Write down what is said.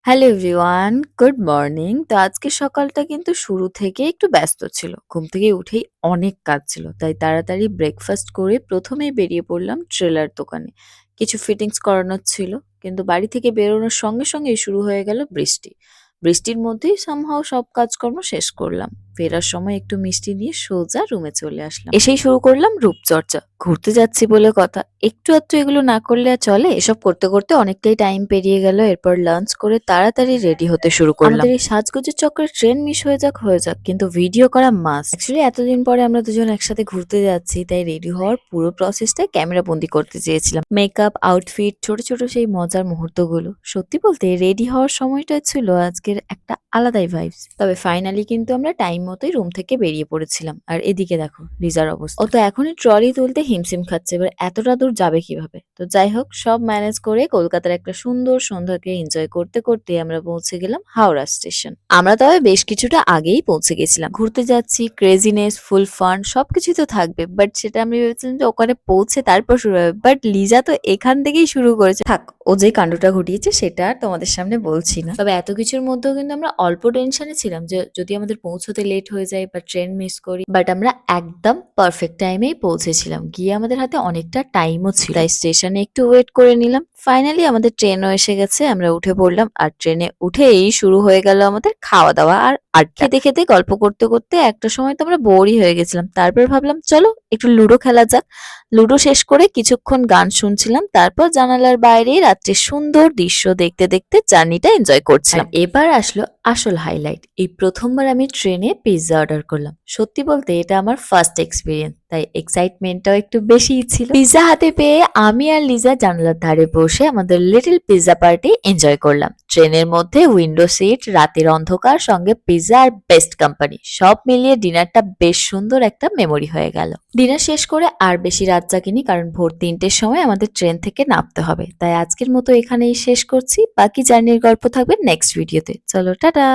Hello everyone, good morning. তো আজকে সকালটা কিন্তু শুরু থেকে একটু ব্যস্ত ছিল। ঘুম থেকে উঠেই অনেক কাজ ছিল। তাই তাড়াতাড়ি ব্রেকফাস্ট করে প্রথমেই বেরিয়ে পড়লাম ট্রেলার দোকানে। কিছু ফিটিংস করানোর ছিল। কিন্তু বাড়ি থেকে বেরোনোর সঙ্গে সঙ্গেই শুরু হয়ে গেল বৃষ্টি। বৃষ্টির মধ্যেই সামহাও সব কাজকর্ম শেষ করলাম। ফেরার সময় একটু মিষ্টি নিয়ে সোজা রুমে চলে আসলাম। এসেই শুরু করলাম রূপচর্চা। ঘুরতে যাচ্ছি বলে কথা, একটু আধটু এগুলো না করলে আর চলে? এসব করতে করতে অনেকটাই টাইম পেরিয়ে গেল। এরপর লাঞ্চ করে তাড়াতাড়ি রেডি হতে শুরু করলাম। আমাদের এই সাজগোজের চক্করে ট্রেন মিস হয়ে যাক, কিন্তু ভিডিও করা মাস্ট। অ্যাকচুয়ালি এতদিন পরে আমরা দুজন একসাথে ঘুরতে যাচ্ছি, তাই রেডি হওয়ার পুরো প্রসেসটা ক্যামেরা বন্দি করতে চেয়েছিলাম। মেকআপ, আউটফিট, ছোট ছোট সেই মজার মুহূর্তগুলো। সত্যি বলতে রেডি হওয়ার সময়টা ছিল আজকের একটা আলাদাই ভাইবস। তবে ফাইনালি কিন্তু আমরা টাইম মতোই রুম থেকে বেরিয়ে পড়েছিলাম। আর এদিকে দেখো লিজার অবস্থা, ও তো এখনই ট্রলি তুলতে হিমশিম খাচ্ছে। এবার এতটা দূর যাবে কিভাবে? তো যাই হোক, সব ম্যানেজ করে কলকাতার একটা সুন্দর সন্ধ্যাকে এনজয় করতে করতে আমরা পৌঁছে গেলাম হাওড়া স্টেশন। আমরা তবে বেশ কিছুটা আগেই পৌঁছে গেছিলাম। ঘুরতে যাচ্ছি, ক্রেজিনেস, ফুল ফান সবকিছুই তো থাকবে, বাট সেটা আমি ভেবেছিলাম যে ওখানে পৌঁছে তারপর শুরু হবে। বাট লিজা তো এখান থেকেই শুরু করেছে। থাক, ও যে কাণ্ডটা ঘটিয়েছে সেটা আর তোমাদের সামনে বলছি না। তবে এত কিছুর মধ্যেও কিন্তু আমরা অল্প টেনশনে ছিলাম যে যদি আমাদের পৌঁছতে লেট হয়ে যায় বা ট্রেন মিস করি। বাট আমরা একদম পারফেক্ট টাইমেই পৌঁছেছিলাম। গিয়ে আমাদের হাতে অনেকটা টাইমও ছিল, তাই স্টেশনে একটু ওয়েট করে নিলাম। ফাইনালি আমাদের ট্রেনও এসে গেছে, আমরা উঠে পড়লাম। আর ট্রেনে উঠেই শুরু হয়ে গেল আমাদের খাওয়া দাওয়া আর আড্ডা। খেতে খেতে গল্প করতে করতে একটা সময় তো আমরা বোরই হয়ে গেছিলাম। তারপর ভাবলাম চলো একটু লুডো খেলা যাক। লুডো শেষ করে কিছুক্ষণ গান শুনছিলাম, তারপর জানালার বাইরে রাত্রির সুন্দর দৃশ্য দেখতে দেখতে জার্নিটা এনজয় করছিলাম। এবার আসলো আসল হাইলাইট। এই প্রথমবার আমি ট্রেনে পিৎজা অর্ডার করলাম। সত্যি বলতে এটা আমার ফার্স্ট এক্সপিরিয়েন্স, তাই এক্সাইটমেন্টটাও একটু বেশিই ছিল। পিৎজা হাতে পেয়ে আমি আর লিজা জানালার ধারে বসে আমাদের লিটল পিৎজা পার্টি এনজয় করলাম। ট্রেনের মধ্যে উইন্ডো সিট, রাতের অন্ধকার, সঙ্গে পিৎজা আর বেস্ট কোম্পানি, সব মিলিয়ে ডিনারটা বেশ সুন্দর একটা মেমোরি হয়ে গেল। ডিনার শেষ করে আর বেশি রাত জাগিনি, কারণ ভোর ৩টের সময় আমাদের ট্রেন থেকে নামতে হবে। তাই আজকের মতো এখানেই শেষ করছি। বাকি জার্নির গল্প থাকবে নেক্সট ভিডিওতে। চলো টাটা।